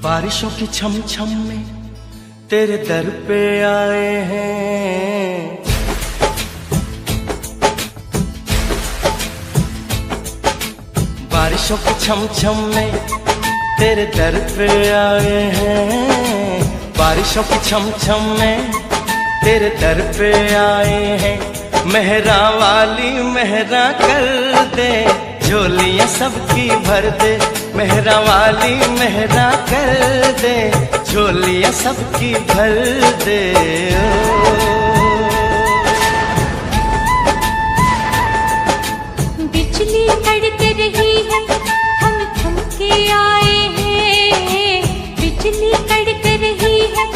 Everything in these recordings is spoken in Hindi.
बारिशों की छम छम में तेरे दर पे आए हैं। बारिशों की छम छम में तेरे दर पे आए हैं। बारिशों की छम छम में तेरे दर पे आए हैं। मेहरा वाली मेहरा कर दे, झोलियां सबकी भर दे। मेहरा वाली मेहरा कर दे, झोलियां सबकी भर दे। बिजली कड़क रही है, हम थमके आए हैं। बिजली कड़क रही है,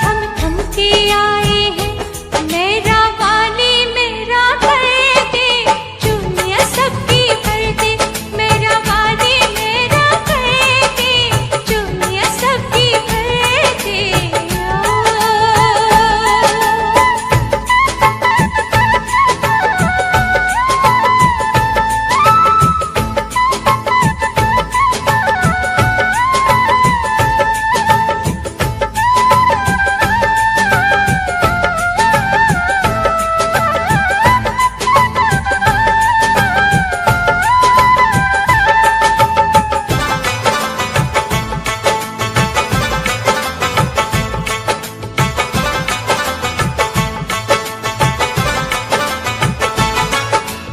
हम थमके आए हैं। मेरा वाली मेरा कर दे, झोलियां सबकी भर दे। मेरा वाली मेरा कर दे, झोलियां सबकी भर दे।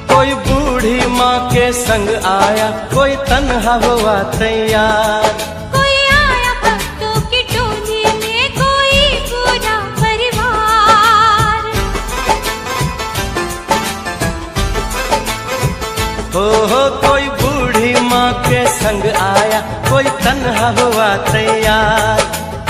कोई बूढ़ी माँ के संग आया, कोई तन्हा हुआ तैयार। कोई आया भक्तों की टोली में, कोई पूरा परिवार। हो कोई बूढ़ी माँ के संग आया, कोई तन्हा हुआ तैयार।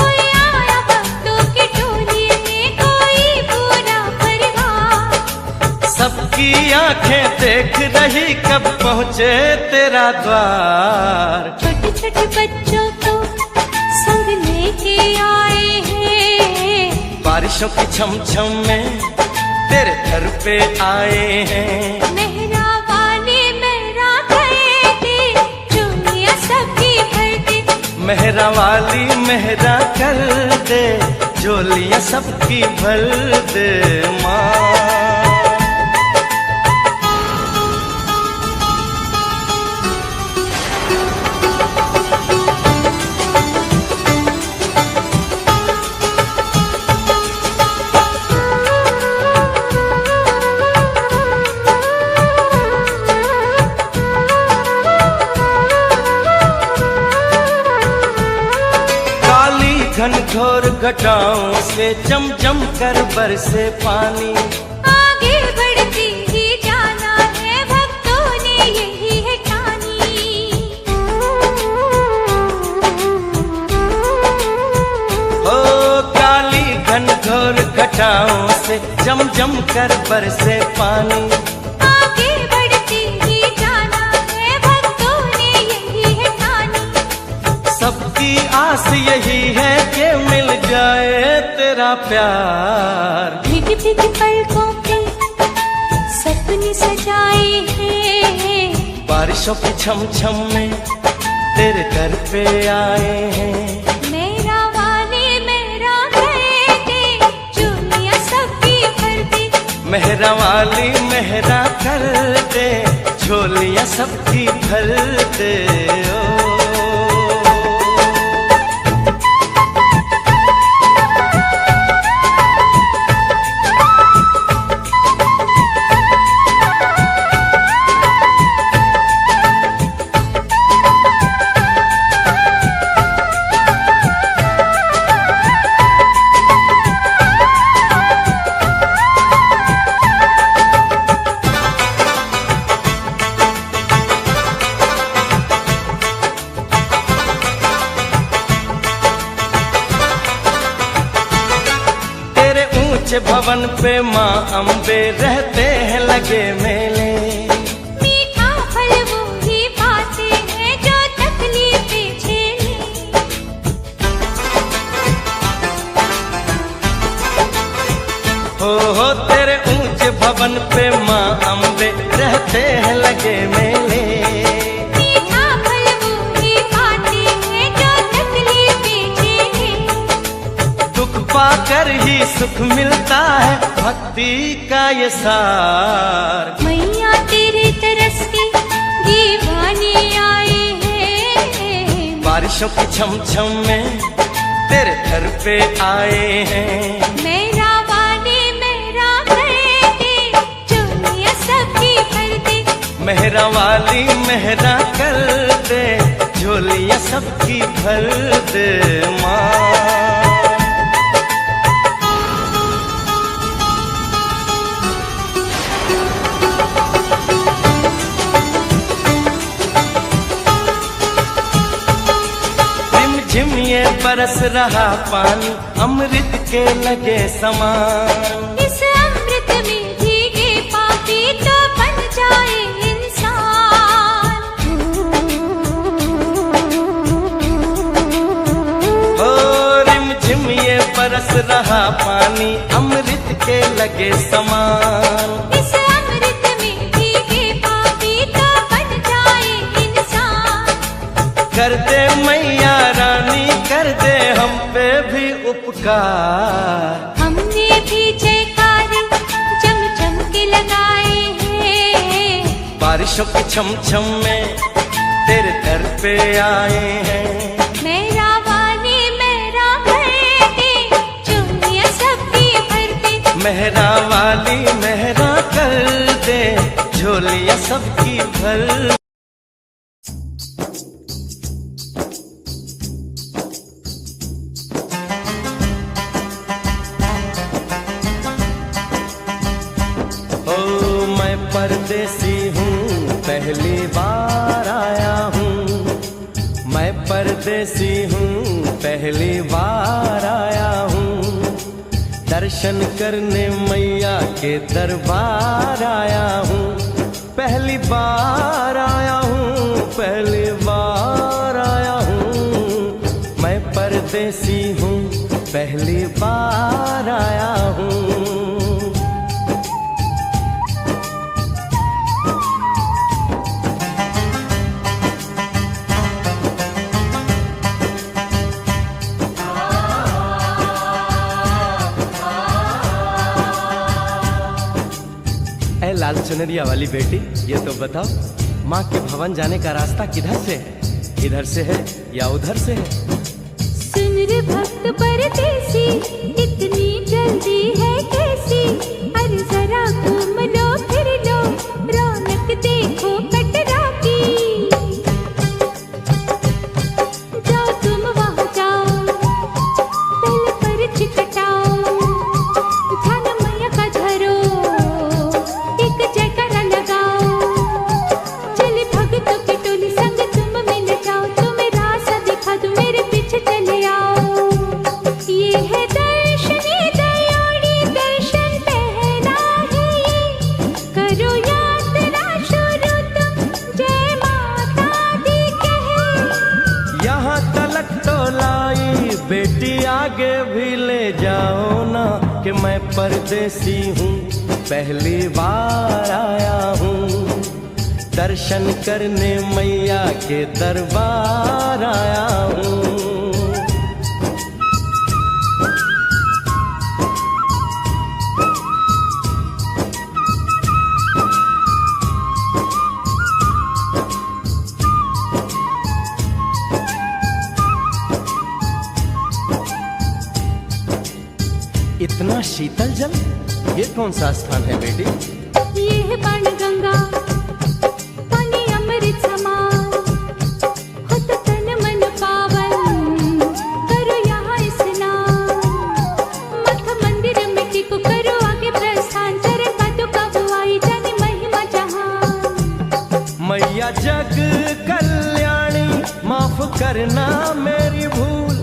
कोई आया भक्तों की टोली में, कोई पूरा परिवार। सबकी आंखें देख रही कब पहुँचे तेरा द्वार। छोटे छोटे बच्चों को संग लेके आए हैं। बारिशों की छम छम में तेरे दर पे आए हैं। मेहरा वाली मेरा कर दे, झोलियां सबकी भर दे। मेहरा वाली मेहरा कर दे, झोलियां सबकी भर दे माँ। घनघोर घटाओं से जम जम कर बरसे पानी। आगे बढ़ती ही जाना है, भक्तों ने यही है ठानी। हो काली घनघोर घटाओं से जम जम कर बरसे पानी। आगे बढ़ती ही जाना है, भक्तों ने यही है ठानी। सबकी आस यही है कि मिल जाए तेरा प्यार। भीगी भीगी पलकों पे सपने सजाए हैं। बारिशों की छम छम में तेरे दर पे आए हैं। मेरा वाली मेरा कर दे, झोलियां सबकी भर दे। मेहरा वाली मेहरा कर दे, झोलियां सबकी भर दे। भवन पे माँ अम्बे रहते हैं लगे मेले। मीठा फल वो ही पाते हैं जो तकलीफें झेले। हो तेरे ऊंचे भवन पे माँ अम्बे रहते हैं लगे मेले। मीठा फल वो ही पाते हैं जो तकलीफें सुख मिलता है भक्ति का ये सार। मैया तेरे तरस के दीवाने आए हैं, बारिशों की छम छम में तेरे घर पे आए हैं। मेरा वाले मेरा करके चुनिया सबकी भर दे, मेहरा वाली मेहरा कर दे, झोलियां सबकी भर दे माँ। रिमझिम ये बरस रहा पानी अमृत के लगे समान। इस अमृत में भीगे पापी तो बन जाए इंसान। हो रिमझिम ये बरस रहा पानी अमृत के लगे समान। इस अमृत में भीगे पापी तो बन जाए इंसान। कर दे मैया रानी कर दे हम पे भी उपकार। हमने भी जयकारे जम जम के लगाए हैं, बारिशों की छम छम में तेरे दर पे आए हैं। मेरा वाले मेरा करके चुनिया सबकी भर दे, मेहरा वाली मेहरा कर दे, झोलियां सबकी भर। ओ मैं परदेसी हूँ पहली बार आया हूँ, मैं परदेसी हूँ पहली बार आया हूँ। दर्शन करने मैया के दरबार आया हूँ, पहली बार आया हूँ, पहली बार आया हूँ। मैं परदेसी हूँ पहली बार आया हूँ। ऐ लाल चुनरिया वाली बेटी ये तो बताओ माँ के भवन जाने का रास्ता किधर से है? इधर से है या उधर से है? सुन रे भक्त परदेसी इतनी जल्दी है कैसी, अरे जरा घूम लो फिर लो रौनक देखो कटरा की। जाओ तुम वहाँ जाओ पहले पर्च कटाओ, ध्यान मैया का धरो एक जयकारा लगाओ। चले भक्तों की टोली संग तुम मिल जाओ, तुम्हें रास्ता दिखा दूं मेरे पीछे चले आओ। ये है दर्शनी दयोड़ी दर्शन पहला है ये, करो यात्रा शुरू तुम जय माता दी कहे। यहाँ तलक तो लाई बेटी आगे भी ले जाओ ना, कि मैं परदेसी हूँ पहली बार आया हूँ। दर्शन करने मैया के दरबार आया हूँ। इतना शीतल जल, ये कौन सा स्थान है बेटी? ये है बाण गंगा पानी अमृत समान, हो तो तन मन पावन करो यहाँ स्नान। मठ मंदिर में टिको करो आगे प्रस्थान, चरण पादुका बुआई जाने महिमा जहान। मैया जग कल्याणी माफ करना मेरी भूल,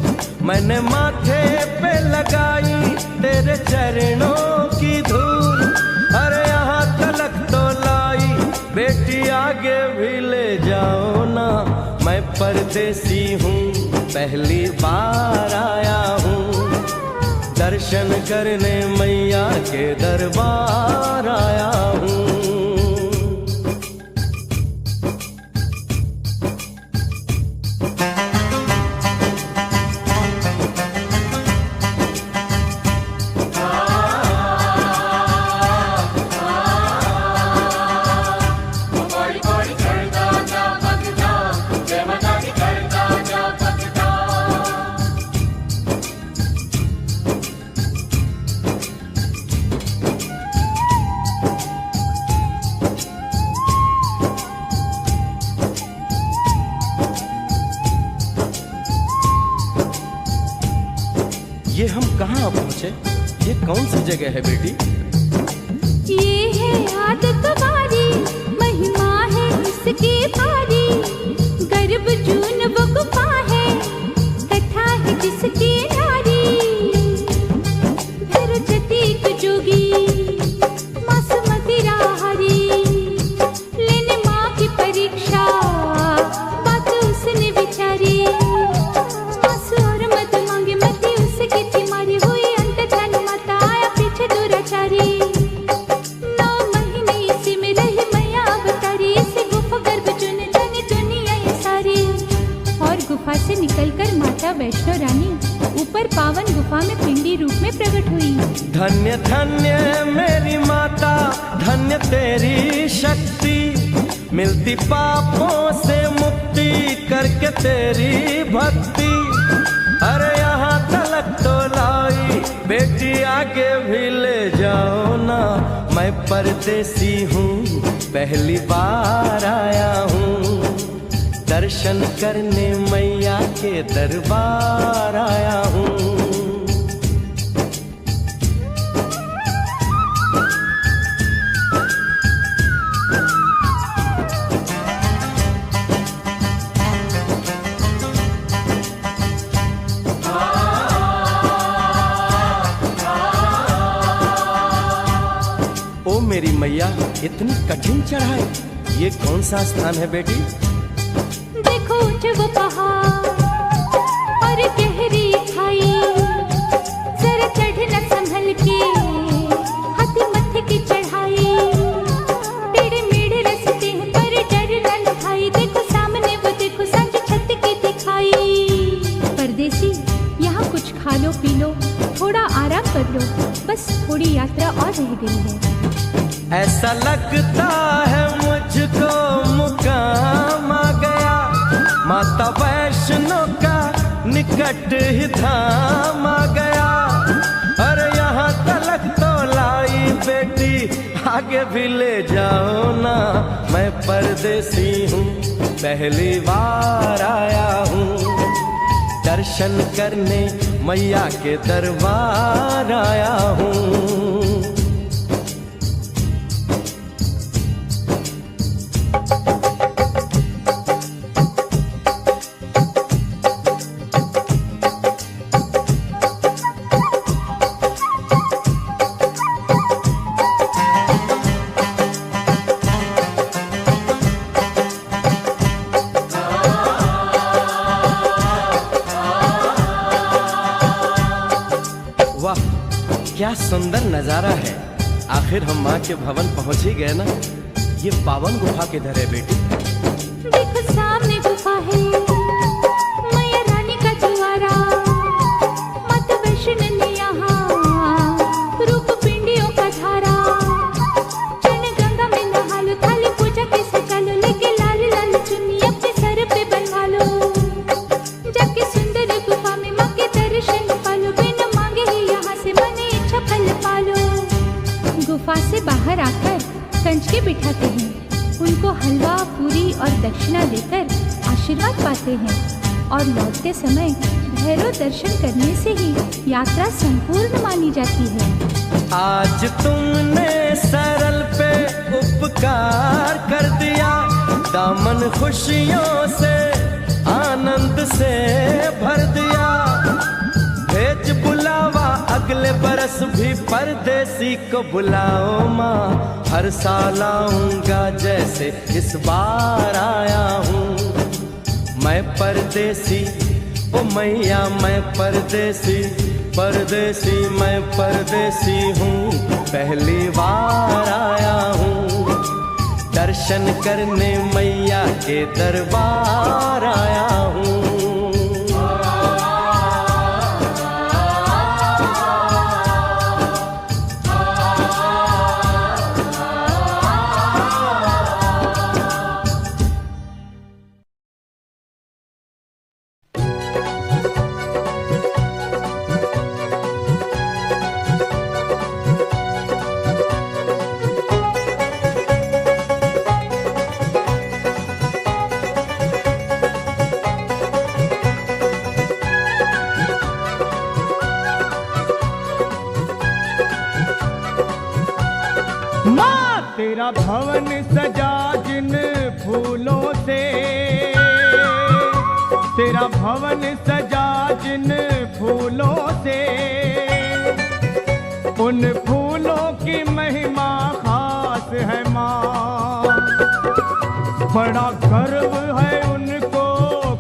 मैंने माथे पे लगाई तेरे चरणों की धूल। अरे यहाँ तलक तो लाई बेटी आगे भी ले जाओ ना, मैं परदेसी हूँ पहली बार आया हूँ। दर्शन करने मैया के दरबार आया हूँ। ये हम कहाँ पहुँचे? ये कौन सी जगह है बेटी? ये है आदत बारी, महिमा है इसकी भारी। गर्भ जून वो गुफा है, कथा है जिसकी नारी। सरस्वती को जोगी मासूमती राहरी, लेने माँ की परीक्षा बात उसने विचारी। आंसू और मत मांगे मती उसकी तिमारी, हुई अंत धन माता आया पीछे दुराचारी। 9 महीने इसी में रही मैया अवतारी, इसी गुफा गर्भ चुन जानी दुनिया ये सारी। और गुफा से निकलकर माता वैष्णो रानी ऊपर पावन गुफा में पिंडी रूप में प्रकट हुई। धन्य धन्य मेरी माता, धन्य तेरी शक्ति, मिलती पापों से मुक्ति करके तेरी भक्ति। अरे यहाँ तलक तो लाई बेटी, आगे भी ले जाओ ना। मैं परदेसी हूँ, पहली बार आया हूँ, दर्शन करने मैया के दरबार आया हूँ। ओ मेरी मैया, इतनी कठिन चढ़ाई, ये कौन सा स्थान है बेटी? देखो ऊंचे वो पहाड़ और गहरी खाई, जरा चढ़ना संभल के, हाथी मत्थे की चढ़ाई। टेढ़े मेढ़े रास्ते हैं पर डरना न भाई, देखो सामने वो देखो सांझ छत की दिखाई। परदेसी यहाँ कुछ खा लो पी लो, थोड़ा आराम कर लो, बस थोड़ी यात्रा और रह गई है। ऐसा लगता है मुझको मुकाम आ गया, माता वैष्णो का निकट ही धाम आ गया। अरे यहाँ तलक तो लाई बेटी, आगे भी ले जाओ ना। मैं परदेसी हूँ, पहली बार आया हूँ, दर्शन करने मैया के दरबार आया हूँ। वाह, क्या सुंदर नजारा है। आखिर हम माँ के भवन पहुंच ही गए ना। ये पावन गुफा किधर है बेटी? देखो सामने गुफा है, मैया रानी का द्वारा। माता वैष्णो ने यहाँ रूप पिंडियों का धारा। चरण गंगा में नहा लो, थाली पूजा के सजा लो, लेके लाल लाल चुन्नी अपने सर पे बनवा लो। जाके सुंदर गुफा में माँ के दर्शन पालो, बिना मांगे ही यहाँ से मन इच्छा फल पालो। गुफा से बाहर आकर कंच के बिठाते हैं, उनको हलवा पूरी और दक्षिणा देकर आशीर्वाद पाते हैं। और लौटते समय भैरव दर्शन करने से ही यात्रा संपूर्ण मानी जाती है। आज तुमने सरल पे उपकार कर दिया, दामन खुशियों से आनंद से भर दिया। भेज बुलावा अगले बरस भी परदेसी को बुलाओ माँ, हर साल आऊंगा जैसे इस बार आया हूँ। मैं परदेसी, ओ मैया मैं परदेसी, परदेसी मैं परदेसी हूँ, पहली बार आया हूँ, दर्शन करने मैया के दरबार आया हूँ। भवन सजा जिन फूलों से, तेरा भवन सजा जिन फूलों से, उन फूलों की महिमा खास है माँ। बड़ा गर्व है उनको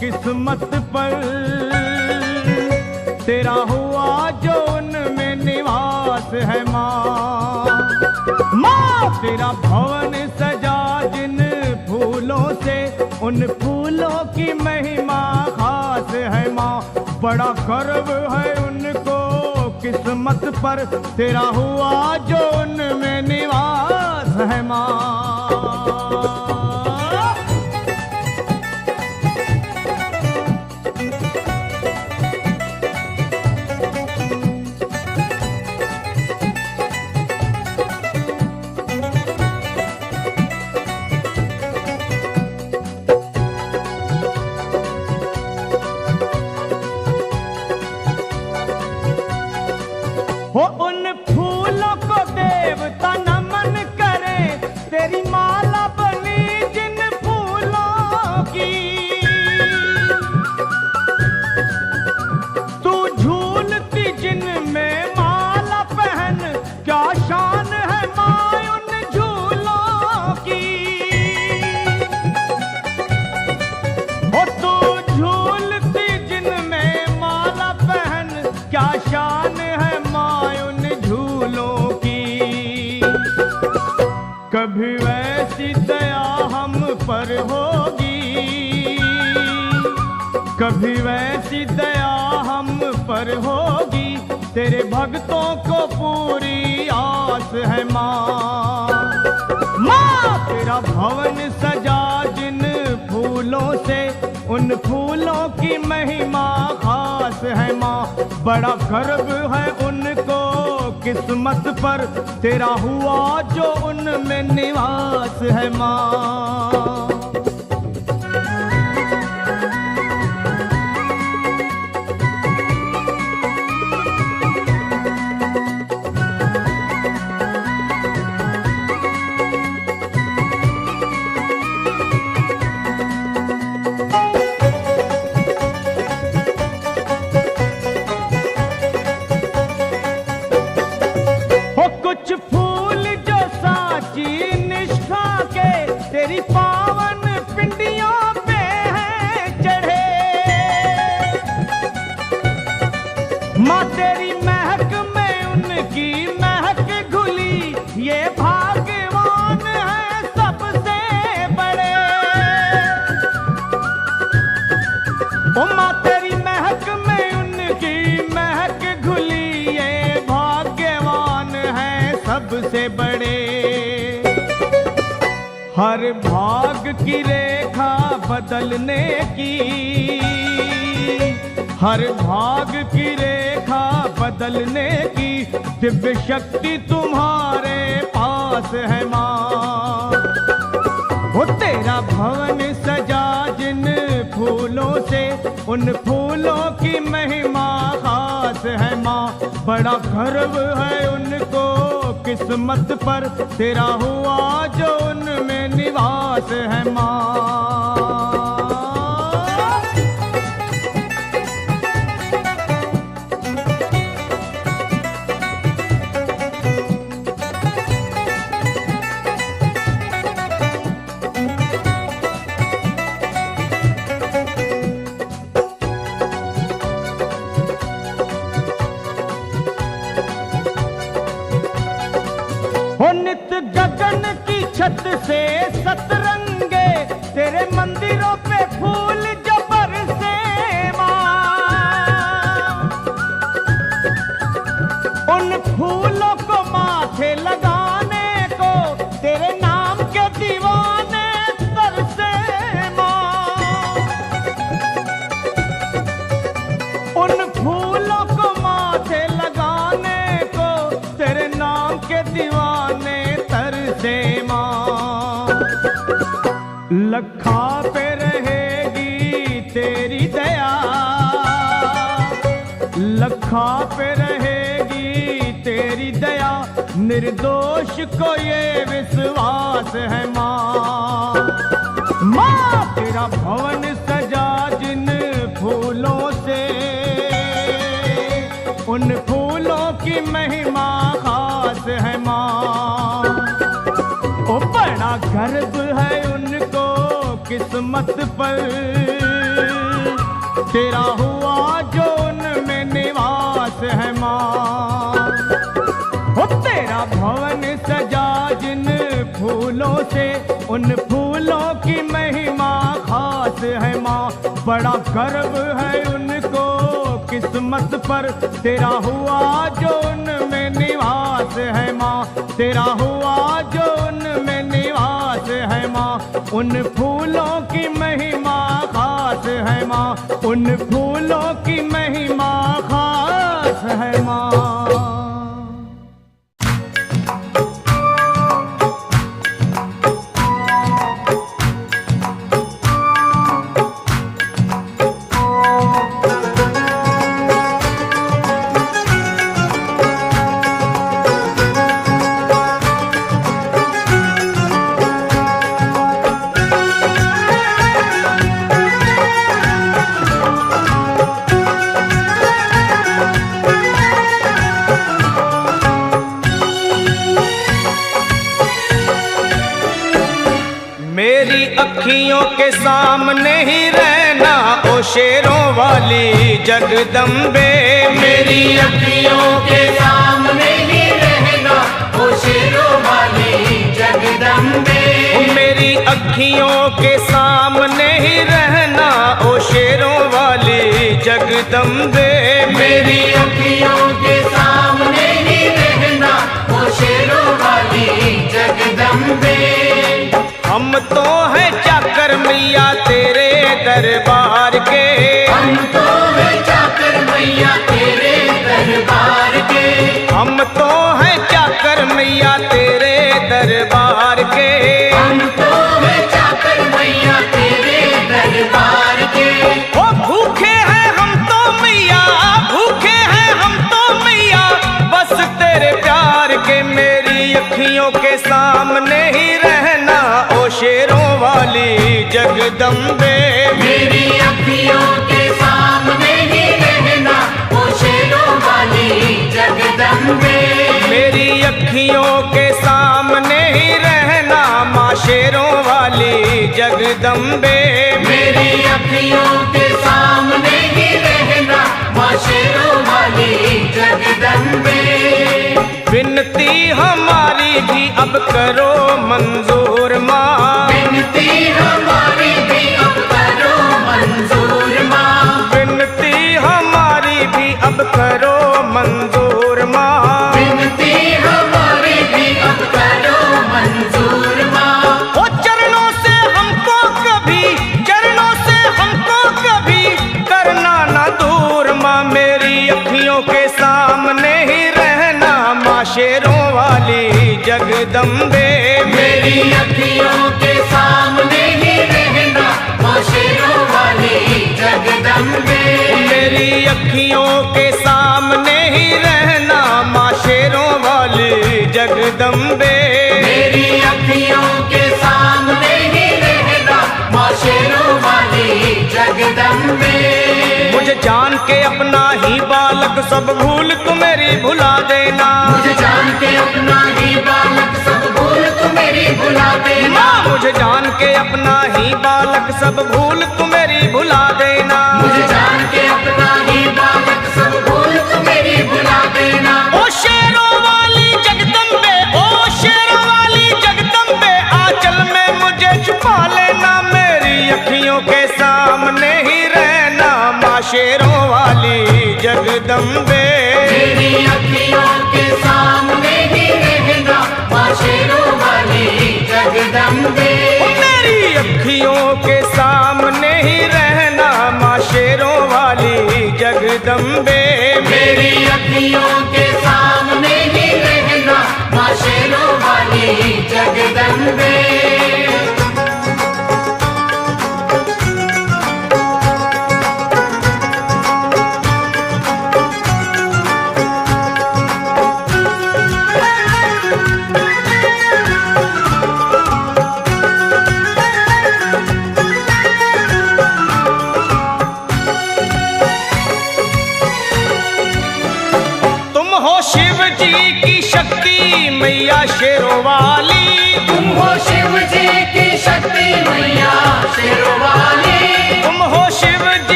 किस्मत पर, तेरा हुआ जो उनमें निवास है माँ। माँ तेरा भवन सजा जिन फूलों से, उन फूलों की महिमा खास है माँ। बड़ा गर्व है उनको किस्मत पर, तेरा हुआ जो उनमें निवास है माँ। हो उन फूलों को देवता नमन करे, तेरी माला बनी जिन फूलों की। तू झूलती जिन में माला पहन, क्या शान है माँ उन झूलों की। हो तू झूलती जिन में माला पहन, क्या शान है कभी वैसी दया हम पर होगी, कभी वैसी दया हम पर होगी, तेरे भक्तों को पूरी आस है माँ। माँ तेरा भवन सजा जिन फूलों से, उन फूलों की महिमा खास है माँ। बड़ा गर्व है उनको किस्मत पर, तेरा हुआ जो उनमें निवास है माँ। कुछ फूल जो साची निष्ठा के, तेरी पावन पिंडियों पे हैं चढ़े। माँ तेरी महक में उनकी महक घुली, ये भाग्यवान है सबसे बड़े। ओ माँ तेरी महक में उनकी महक घुली, ये भाग्यवान है सबसे बड़े। हर भाग की रेखा बदलने की, हर भाग की रेखा बदलने की, दिव्य शक्ति तुम्हारे पास है माँ। वो तेरा भवन सजा जिन फूलों से, उन फूलों की महिमा खास है माँ। बड़ा गर्व है उनको किस्मत पर, तेरा हुआ जो उनमें निवास है माँ। नित गगन की छत से सतरंगे, तेरे मंदिरों पे फूल जो बरसे माँ। उन फूलों को माथे लगाने को, तेरे नाम के दीवाने तरसे माँ। उन फूलों को माथे लगाने को, तेरे नाम के दीवाने तरसे माँ। लखा पे रहेगी तेरी दया, लखा पे रहेगी तेरी दया, निर्दोष को ये विश्वास है माँ। माँ तेरा भवन सजा जिन फूलों से, उन फूलों की महिमा खास है माँ। ओ बड़ा गर्व है उनको किस्मत पर, तेरा हुआ जो उनमें निवास है माँ। ओ तेरा भवन सजा जिन फूलों से, उन फूलों की महिमा खास है माँ। बड़ा गर्व है उनको किस्मत पर, तेरा हुआ जो उनमें निवास है माँ। तेरा हुआ जो उनमें निवास है माँ। उन फूलों की महिमा खास है माँ। उन फूलों की महिमा खास है माँ। मेरी अखियों के सामने ही रहना ओ शेरों वाली जगदम्बे। मेरी अखियों के सामने ही रहना ओ शेरों वाली जगदम्बे। मेरी अखियों के सामने ही रहना ओ शेरों वाली जगदम्बे। मेरी अखियों के सामने ही रहना ओ शेरों वाली जगदम्बे। हम तो हैं चाकर मैया तेरे दरबार के। हम तो हैं चाकर मैया तेरे दरबार के। हम तो हैं चाकर मैया तेरे दरबार के। हम तो हैं चाकर मैया तेरे दरबार के। ओ भूखे हैं हम तो मैया, भूखे हैं हम तो मैया, बस तेरे प्यार के। मेरी अखियों के सामने ही रहना ओ शेरों वाली जगदम्बे। मेरी अखियों के सामने ही रहना ओ शेरों वाली जगदम्बे। मेरी अखियों के सामने ही रहना माँ शेरों वाली जगदम्बे। मेरी अखियों के सामने ही रहना माँ शेरों वाली जगदम्बे। विनती हमारी भी अब करो मंजूर माँ। विनती हमारी भी अब करो मंजूर माँ। विनती हमारी भी अब करो मंजूर माँ। विनती हमारी भी अब करो मंजूर माँ। ओ चरणों से हमको कभी, चरणों से हमको कभी करना ना दूर माँ। मेरी अखियों के सामने ही रहना माँ शेरों वाली जगदम्बे। मेरी अखियों के सामने ही रहना माँ शेरों वाली जगदम्बे। मेरी अखियों के सामने ही रहना माँ शेरों वाली जगदम्बे। मेरी अखियों के सामने ही रहना माँ शेरों वाली जगदम्बे। मुझे जान के अपना ही बालक सब भूल तू मेरी भुला देना। मुझे जान के अपना ही बालक सब भूल तू मेरी भुला देना। माँ मुझे जान के अपना ही बालक सब भूल तू मेरी भुला देना। मुझे जान के अपना ही बालक सब भूल तू मेरी भुला देना। ओ शेरों वाली जगदम्बे, ओ शेरों वाली जगदम्बे, आंचल में मुझे छुपा लेना। मेरी अखियों के सामने ही रहना माँ शेरों वाली जगदम्बे। मेरी अखियों के सामने ही रहना माँ शेरों वाली जगदम्बे। मेरी अखियों के सामने ही रहना माँ शेरों वाली जगदम्बे। मेरी अखियों के सामने ही रहना माँ शेरों वाली जगदम्बे।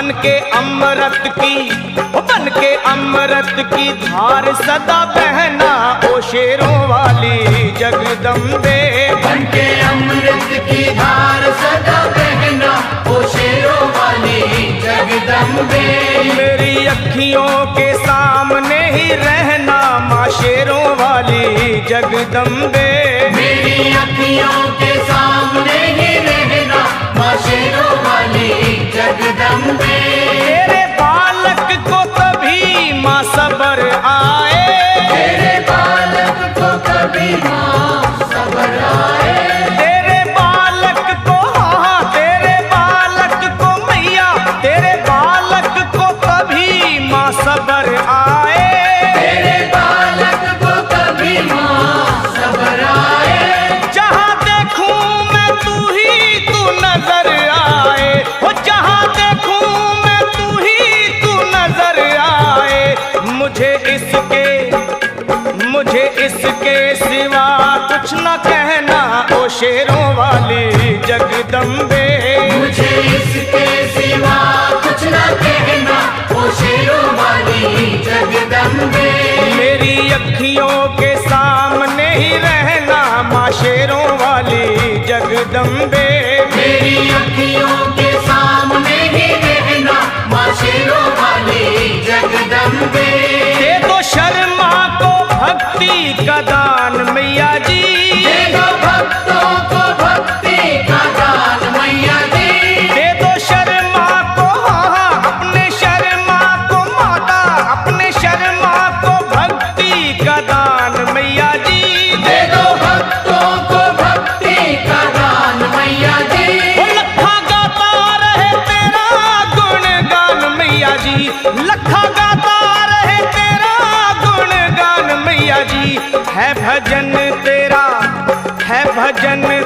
बन के अमृत की धार सदा बहना ओ शेरों वाली जगदम्बे। बन के अमृत की धार सदा बहना ओ शेरों वाली जगदम्बे। मेरी अखियों के सामने ही रहना माँ शेरों वाली जगदम्बे। मेरी अखियों के सामने ही रहना माँ शेरों वाली जगदम्बे। तेरे बालक को कभी माँ सबर आए, तेरे बालक को कभी माँ सबर आए। तेरे बालक को हाँ तेरे बालक को मैया, तेरे बालक को कभी माँ सबर आए। तेरे बालक को कभी माँ सबर आए। जहाँ देखूं मैं तू नजर आए, हो जहाँ देखूं मैं तू नजर आए। मुझे इसके सिवा कुछ न कहना ओ शेरों वाली जगदम्बे। मुझे इसके सिवा कुछ न कहना ओ शेरों वाली जगदम्बे। मेरी अखियों के सामने ही रहना माँ शेरों वाली जगदम्बे। मेरी अखियों के सामने ही रहना माँ शेरों वाली जगदम्बे। दे दो शर्मा को भक्ति का दान मैया जी, दे दो भक्तों को भक्ति का दान मैया जी। दे दो शर्मा को हाँ अपने शर्मा को माता, अपने शर्मा को भक्ति का दान मैया जी। दे दो भक्तों को भक्ति का दान मैया जी। वो लखा गाता रहे तेरा गुणगान मैया जी, लखा गाता रहे तेरा गुणगान मैया जी। है भजन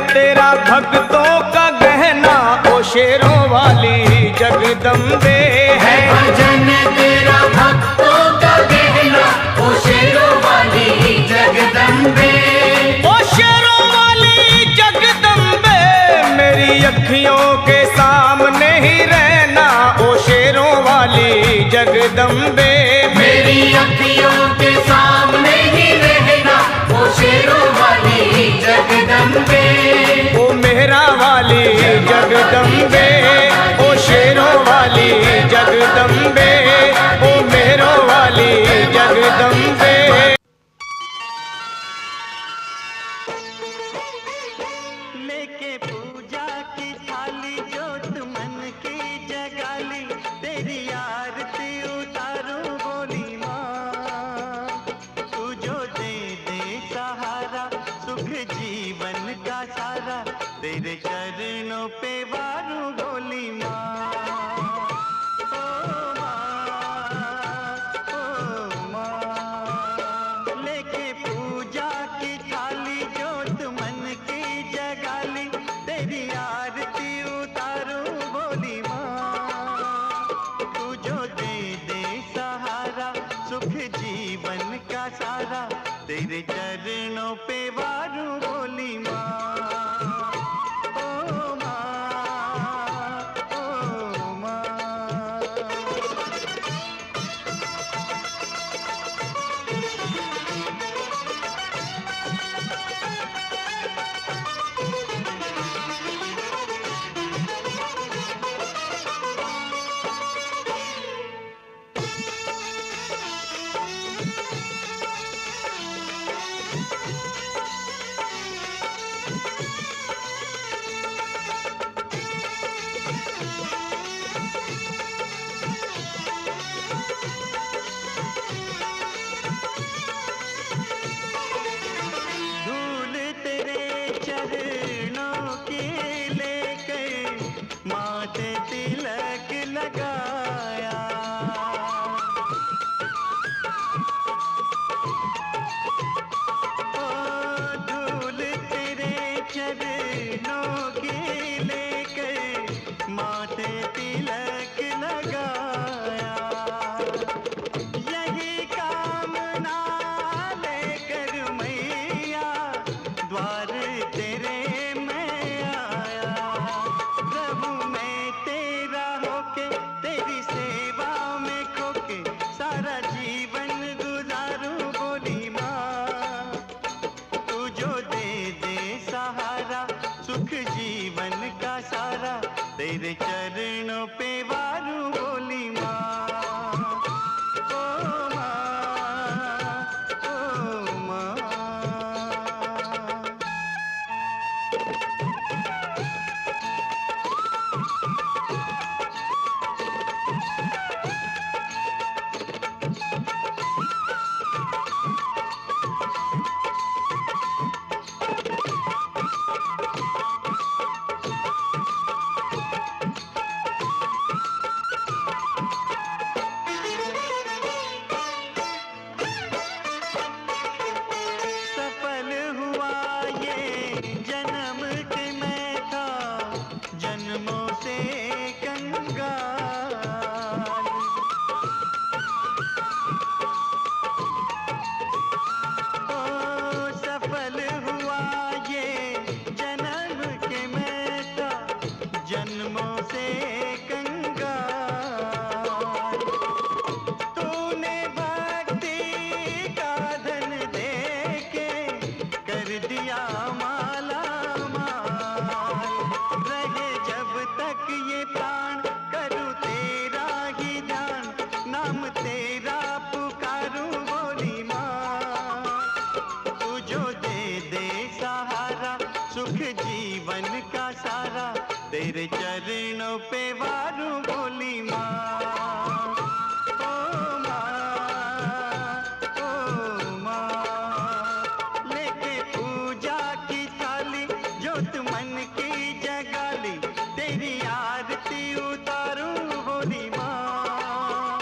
तेरा भक्तों का गहना ओ शेरों वाली जगदम्बे। है भजन तेरा भक्तों का गहना ओ शेरों वाली जगदम्बे। ओ शेरों वाली जगदम्बे। मेरी अखियों के सामने ही रहना ओ शेरों वाली जगदम्बे। मेरी अखियों के सामने ही रहना ओ शेरों वाली जगदम्बे। ओ मेहरा वाली जगदम्बे, ओ शेरों वाली जगदम्बे, ओ मेहरों वाली जगदम्बे। लेके पूजा की थाली जोत मन की जगाली, तेरी आरती उतारूं बोली माँ। तेरे चरणों पे वारूं बोली माँ, ओ माँ, लेके पूजा की थाली जोत मन की जगाली, तेरी आरती उतारूं होली माँ।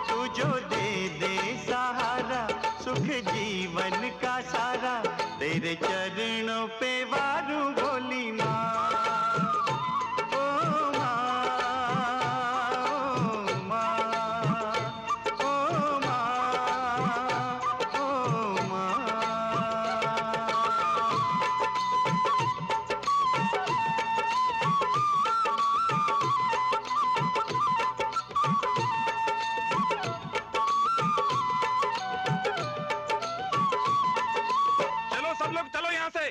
तू जो दे सहारा सुख जीवन का सारा, तेरे चरणों पे वारूं बोली माँ। चलो सब लोग चलो यहाँ से।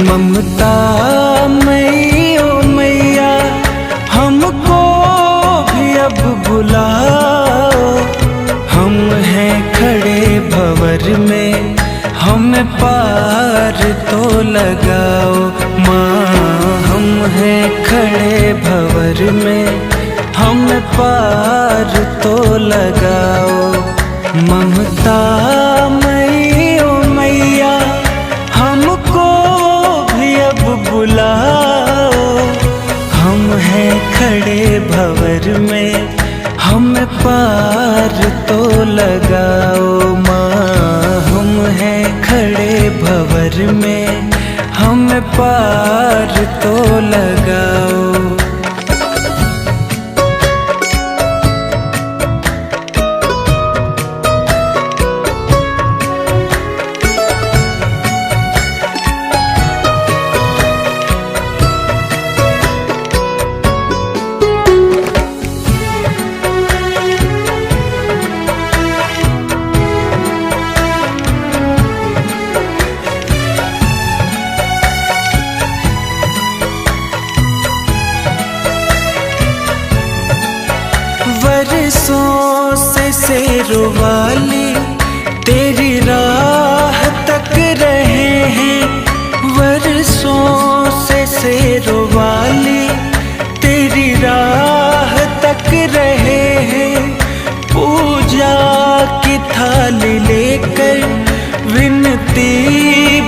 ममता मई ओ मैया हमको भी अब बुलाओ, हम हैं खड़े भंवर में हमें पार तो लगाओ माँ। हम हैं खड़े भंवर में हमें पार तो लगाओ। ममता मई ओ मैया हमको भी अब बुलाओ, हम हैं खड़े भंवर में हमें पार तो लगाओ माँ। हम हैं खड़े भंवर में हमें पार तो लगाओ। बरसों से शेरों वाली तेरी राह तक रहे हैं, बरसों से शेरों वाली तेरी राह तक रहे हैं। पूजा की थाली लेकर विनती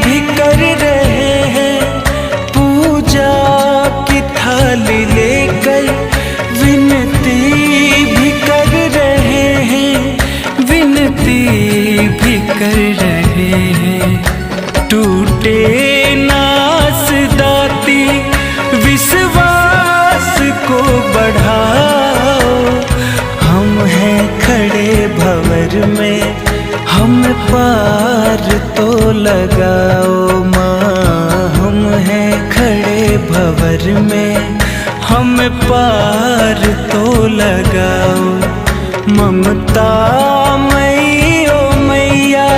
भी कर रहे हैं, पूजा की थाली लेकर विनती भी कर रहे हैं, विनती भी कर रहे हैं। टूटे नास दाती विश्वास को बढ़ाओ, हम हैं खड़े भंवर में हम पार तो लगाओ माँ। हम हैं खड़े भंवर में हम पार तो लगाओ। ममता मई ओ मैया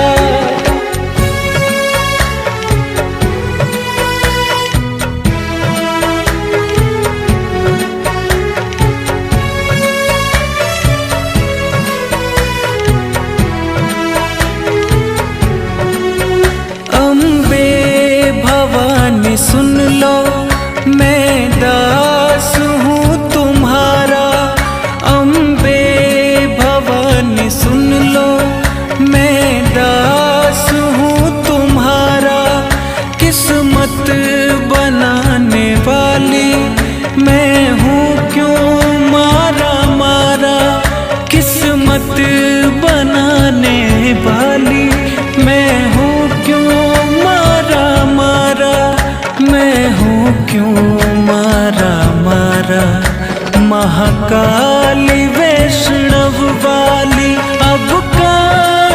सुन लो मैं दास हूँ तुम्हारा, अम्बे भवानी सुन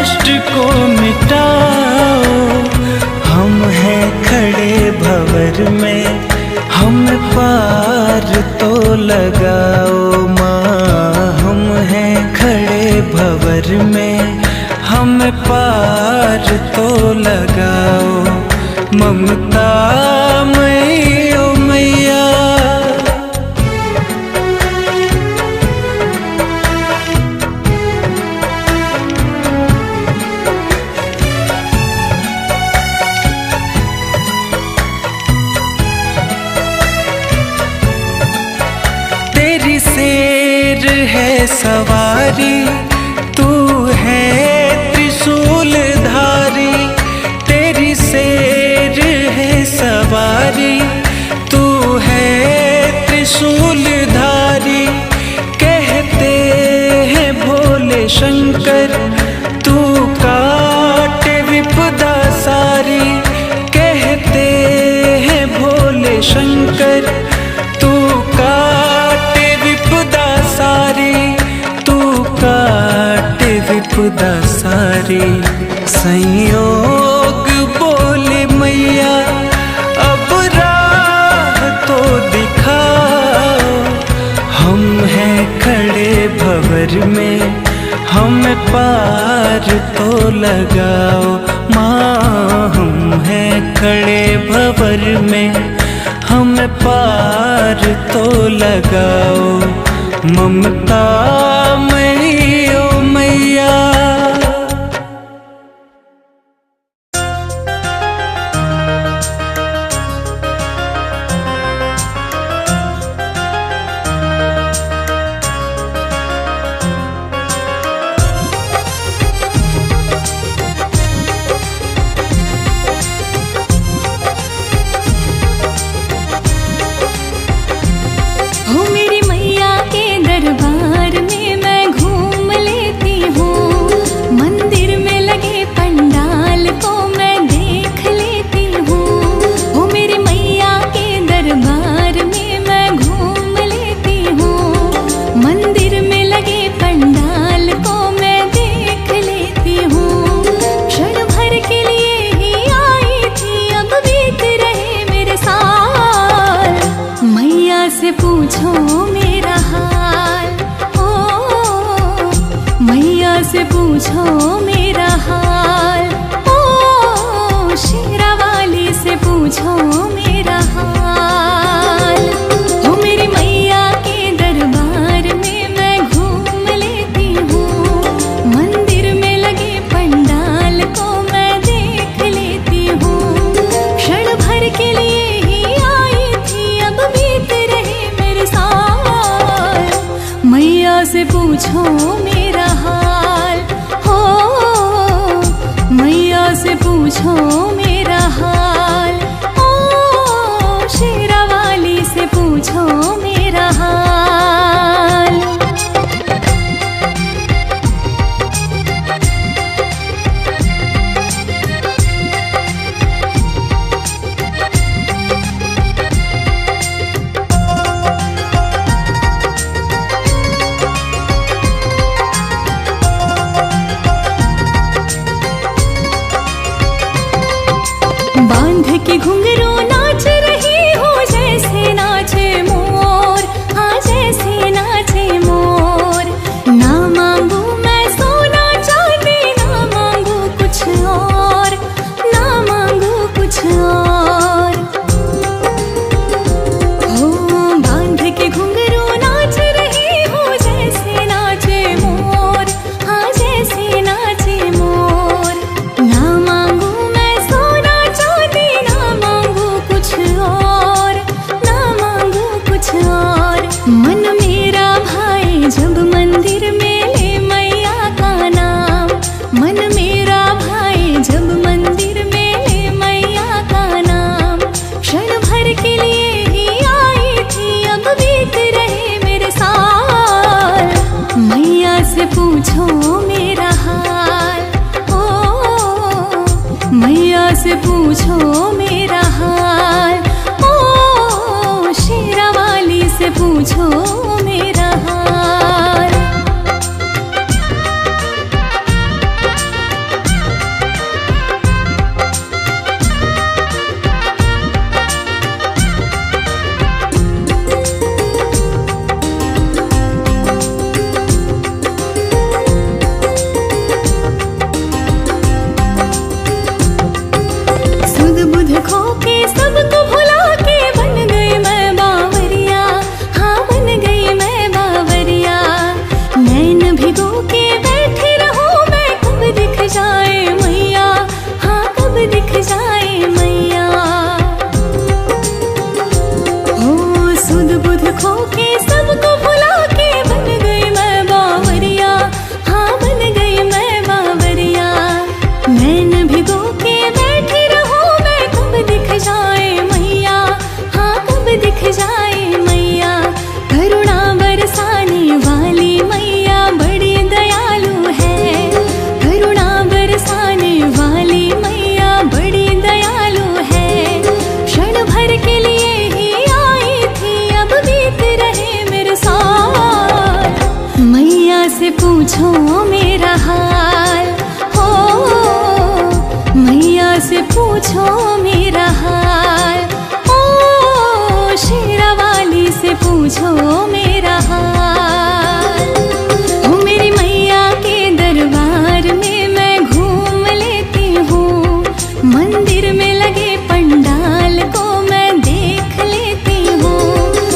कष्ट को मिटाओ, हम हैं खड़े भंवर में, हम पार तो लगाओ माँ। हम हैं खड़े भंवर में, हम पार तो लगाओ। ममता मई ओ मैया, तेरी शेर है सवारी, तू है त्रिशूल धारी। तेरी शेर है सवारी, तू है त्रिशूल धारी। कहते हैं भोले शंकर, तू काटे विपदा सारी। कहते हैं भोले शंकर, तू काटे विपदा सारी, तू काटे विपदा सारी। संयोग बोले मैया, अब राह तो दिखाओ। हम हैं खड़े भंवर में, हम पार तो लगाओ माँ। हम हैं खड़े भंवर में, हम पार तो लगाओ। ममता मई ओ मैया, हो मेरी मैया के दरबार में मैं घूम लेती हूँ। मंदिर में लगे पंडाल को मैं देख लेती हूँ। हो मेरी मैया के दरबार में मैं घूम लेती हूँ। मंदिर में लगे पंडाल को मैं देख लेती हूँ। क्षण भर के लिए ही आई थी, अब बीत रहे मेरे साल। मैया से पूछो मेरा हाल, ओ मैया से पूछो मेरा हाल। ओ शेरा वाली से पूछो मेरा हाल। ओ मेरी मैया के दरबार में मैं घूम लेती हूँ। मंदिर में लगे पंडाल को मैं देख लेती हूँ। क्षण भर के लिए ही आई थी, अब बीत रहे मेरे साल। मैया से पूछो मेरा हाल, हो मैया से पूछो मेरा हाल। ओ शेरा वाली से पूछो मेरा हाल। बांध के घुंघरू नाच रही हूँ, जैसे नाचे मोर। हाँ जैसे नाचे मोर। ना मांगू मैं सोना चांदी, ना मांगू कुछ और, ना मांगू कुछ और। हो बांध के घुंघरू नाच रही हूँ, जैसे नाचे मोर। हाँ जैसे नाचे मोर। ना मांगू मैं सोना चांदी, ना मांगू कुछ और, ना मांगू कुछ और। मन मेरा भाई जब मंदिर में ले मैया का नाम। मन मेरा भाई जब मंदिर में ले मैया का नाम। क्षण भर के लिए ही आई थी, अब बीत रहे मेरे साल। मैया से पूछो मेरा हाल, ओ मैया से पूछो मेरा हाल। ओ शेरा वाली से पूछो मेरा हाल। भिगो के बैठी रहूं मैं, कब दिख जाए मैया, हाँ कब दिख जाए मैया। हो सुध बुध खो के सबको भुला के बन गई मैं बावरिया, हाँ बन गई मैं बावरिया। नैन भिगो के बैठी रहूं मैं, कब दिख जाए मैया, हाँ कब दिख जाए मैया। करुणा बरसाने वाली मैया बड़ी दयालु है, करुणा बरसाने वाली मैया बड़ी दयालु है। क्षण भर के लिए ही आई थी, अब बीत रहे मेरे साथ। मैया से पूछो मेरा हाल, हो मैया से पूछो मेरा हाल। ओ शेरा वाली से पूछो मेरा हाल। ओ मेरी मैया के दरबार में मैं घूम लेती हूँ, मंदिर में लगे पंडाल को मैं देख लेती हूँ।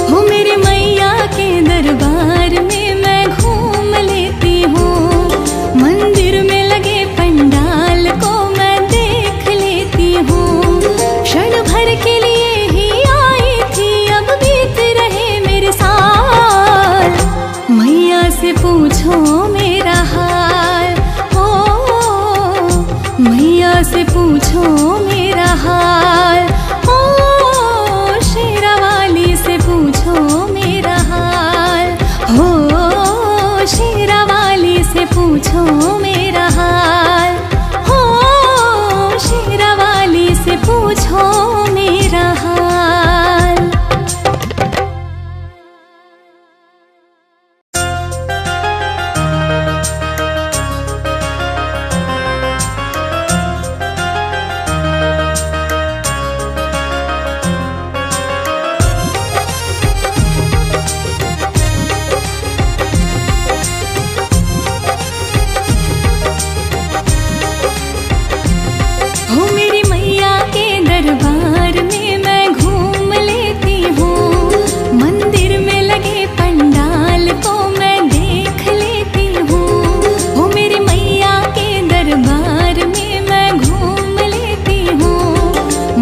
ओ मेरी मैया के दरबार में मैं घूम लेती हूँ, मंदिर में लगे पंडाल को मैं देख लेती हूँ। क्षण भर के लिए ही आई थी, अब बीत रहे मेरे साल। मैया से पूछो मेरा हाल, हो मैया से पूछो मेरा हाल। ओ शेरा वाली से पूछो मेरा हाल, हो शेरा वाली से पूछो मेरा हाल। हो शेरा वाली से पूछो मेरा हाल। हो मेरी मैया के दरबार में मैं घूम लेती हूँ, मंदिर में लगे पंडाल को मैं देख लेती हूँ। हो मेरी मैया के दरबार में मैं घूम लेती हूँ,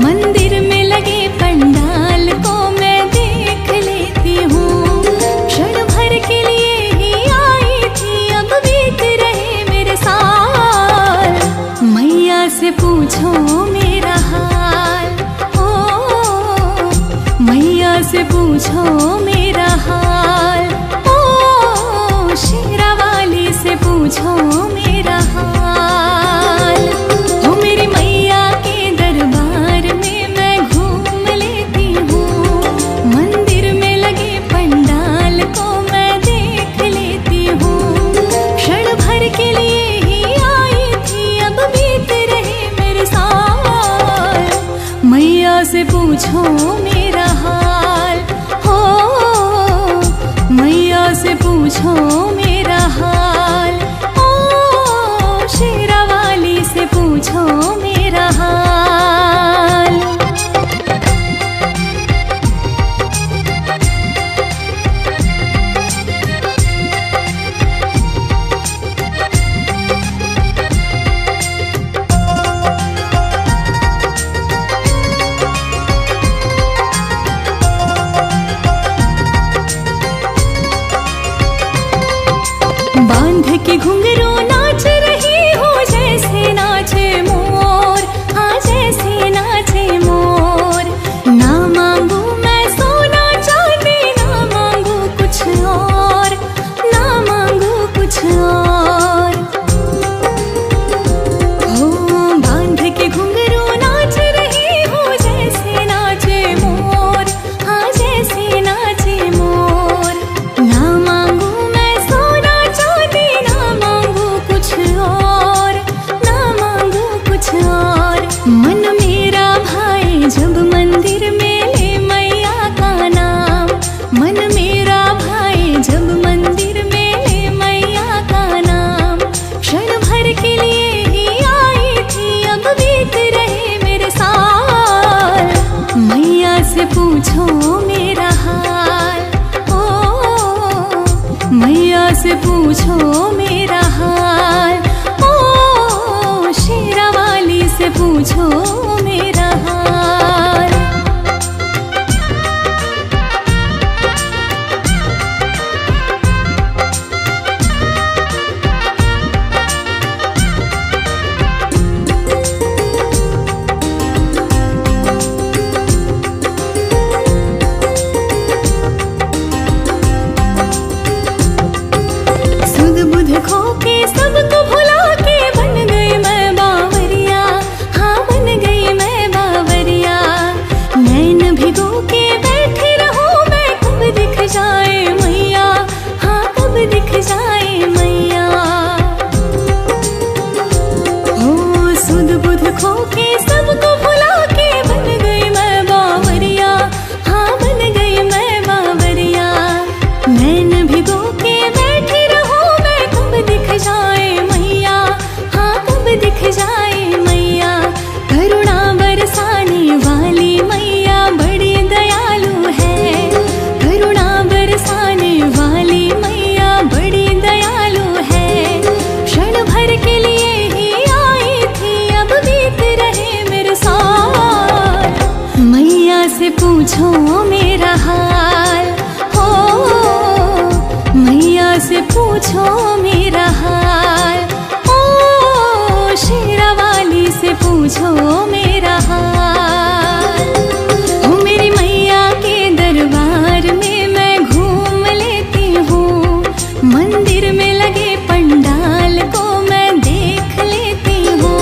मंदिर में लगे पंडाल को मैं देख लेती हूँ। क्षण भर के लिए ही आई थी, अब बीत रहे मेरे साल। मैया से पूछो मेरा हाल, ओ मैया से पूछो मेरा हाल। ओ शेरा वाली से पूछो मेरा हाल। हो मेरी मैया के दरबार में मैं घूम लेती हूँ, मंदिर में लगे पंडाल को मैं देख लेती हूँ। क्षण भर के लिए ही आई थी, अब बीत रहे मेरे साल। मैया से पूछो मेरा हाल, हो मैया से पूछो मेरा हाल। ओ शेरा वाली से पूछो मेरा हाल। बांध के घुंघरू नाच रही हो जैसे नाचे मोर, हाँ जैसे नाचे मोर। ना मांगू मैं सोना चांदी, ना मांगू कुछ और, ना मांगू कुछ और। हो बांध के घुंघरू नाच रही हो जैसे नाचे मोर, हाँ जैसे नाचे मोर। ना मांगू मैं सोना चांदी, ना मांगू कुछ पूछो मेरा हाल, ओ शेरा वाली से पूछो मेरा हाल। सुध बुध खो के सबको भुला के बन गई मैं बावरिया, हाँ बन गई मैं बावरिया। नैन भिगो के बैठी रहूं मैं, कब दिख जाए मैया, हाँ कब दिख जाए मैया। हो सुध बुध खो के सबको भुला के बन गई मैं बावरिया, हाँ बन गई मैं बावरिया। नैन भिगो के बैठी रहूं मैं, कब दिख जाए मैया, हाँ कब दिख जाए मैया। करुणा बरसाने वाली मैया बड़ी दयालु है, करुणा बरसाने वाली मैया बड़ी दयालु है। क्षण भर के लिए ही आई थी, अब बीत रहे मेरे साथ। मैया से पूछो मेरा हाल, हो मैया से पूछो मेरा हाल, ओ शेरा वाली से पूछो मेरा हाल। हो मेरी मैया के दरबार में मैं घूम लेती हूँ, मंदिर में लगे पंडाल को मैं देख लेती हूँ।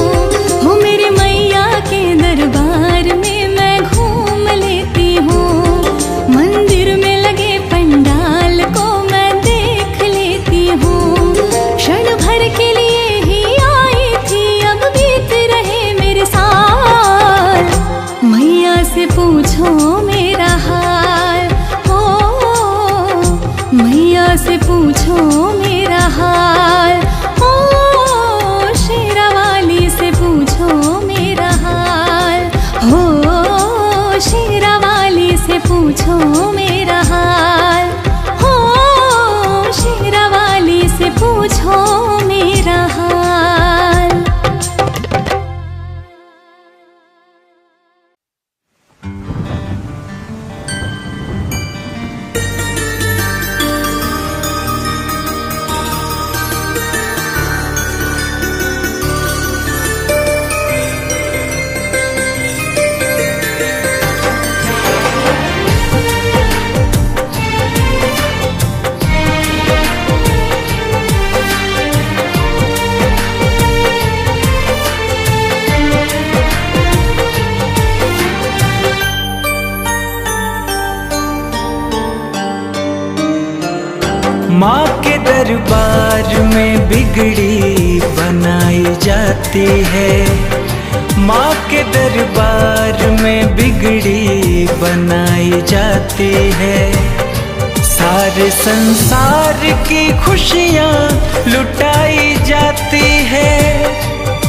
हो मेरी मैया के दरबार में मैं घूम लेती हूँ, मंदिर में लगे पंडाल को मैं देख लेती हूँ। क्षण भर के लिए ही आई थी, अब बीत रहे मेरे साल। मैया से पूछो मेरा हाल, हो मैया से पूछो मेरा हाल, ओ शेरा वाली से पूछो मेरा हाल, हो शेरा वाली से पूछो मेरा हाल, हो शेरा वाली से पूछो मेरा हाल। माँ के दरबार में बिगड़ी बनाई जाती है, माँ के दरबार में बिगड़ी बनाई जाती है। सारे संसार की खुशियाँ लुटाई जाती है,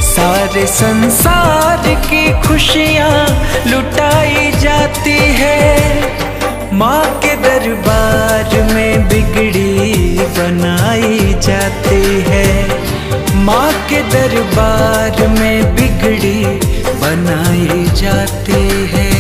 सारे संसार की खुशियाँ लुटाई जाती है। माँ के दरबार में बिगड़ी बनाई जाती है, माँ के दरबार में बिगड़ी बनाई जाती है।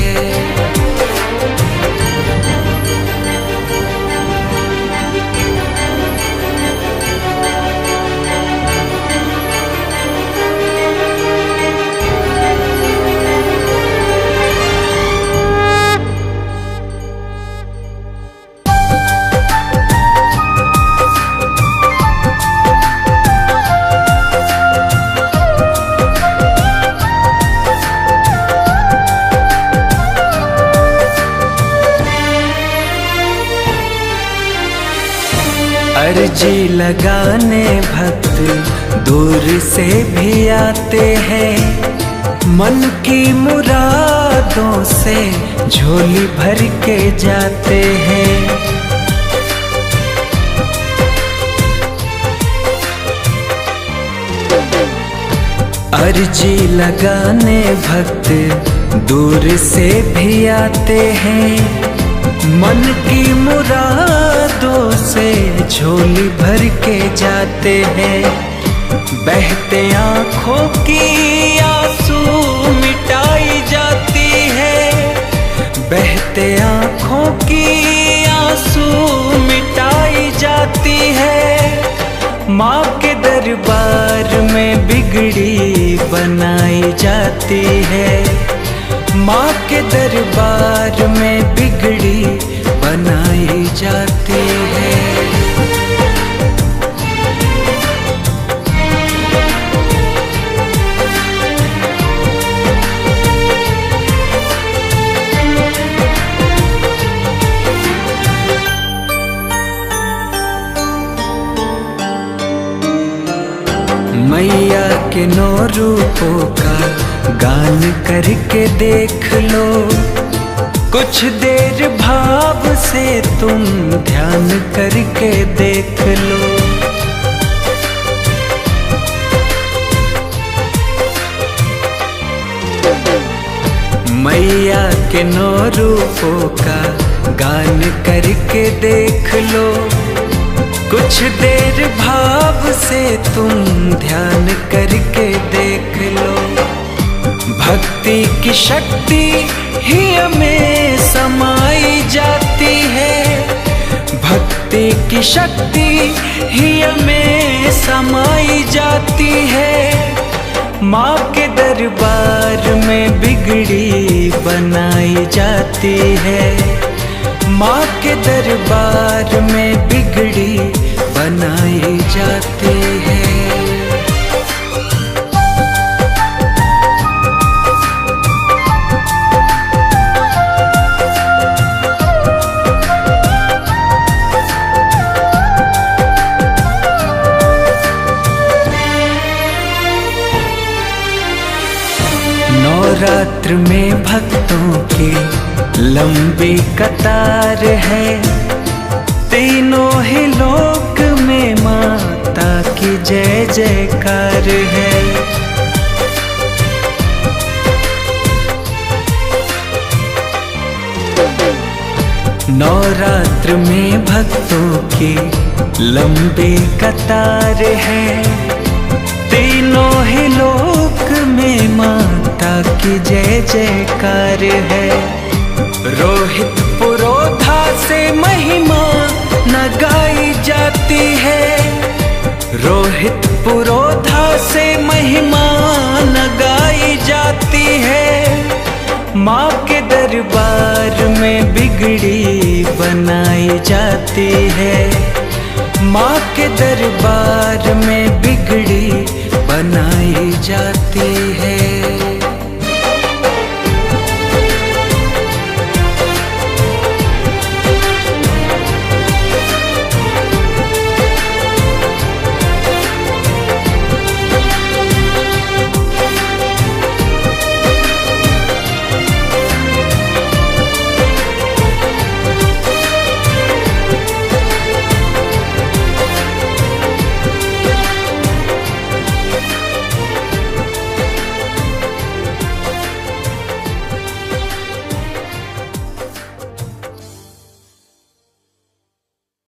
अर्जी लगाने भक्त दूर से भी आते हैं, मन की मुरादों से झोली भर के जाते हैं। अर्जी लगाने भक्त दूर से भी आते हैं, मन की मुरादों से झोली भर के जाते हैं। बहते आँखों की आंसू मिटाई जाती है, बहते आँखों की आंसू मिटाई जाती है। माँ के दरबार में बिगड़ी बनाई जाती है, माँ के दरबार में बिगड़ी बनाई जाती है। मैया के 9 रूपों का गान करके देख लो, कुछ देर भाव से तुम ध्यान करके देख लो। मैया के 9 रूपों का गान करके देख लो, कुछ देर भाव से तुम ध्यान करके देख लो। भक्ति की शक्ति ही हमें समाई जाती है, भक्ति की शक्ति ही हमें समाई जाती है। माँ के दरबार में बिगड़ी बनाई जाती है, माँ के दरबार में बिगड़ी बनाई जाती है। नवरात्र में भक्तों की लंबी कतार है, तीनों ही लोक में माता की जय जयकार है। नवरात्र में भक्तों की लंबी कतार है, तीनों ही लोक में माता की जय जयकार है। रोहित पुरोधा से महिमा न गाई जाती है, रोहित पुरोधा से महिमा न गाई जाती है। माँ के दरबार में बिगड़ी बनाई जाती है, माँ के दरबार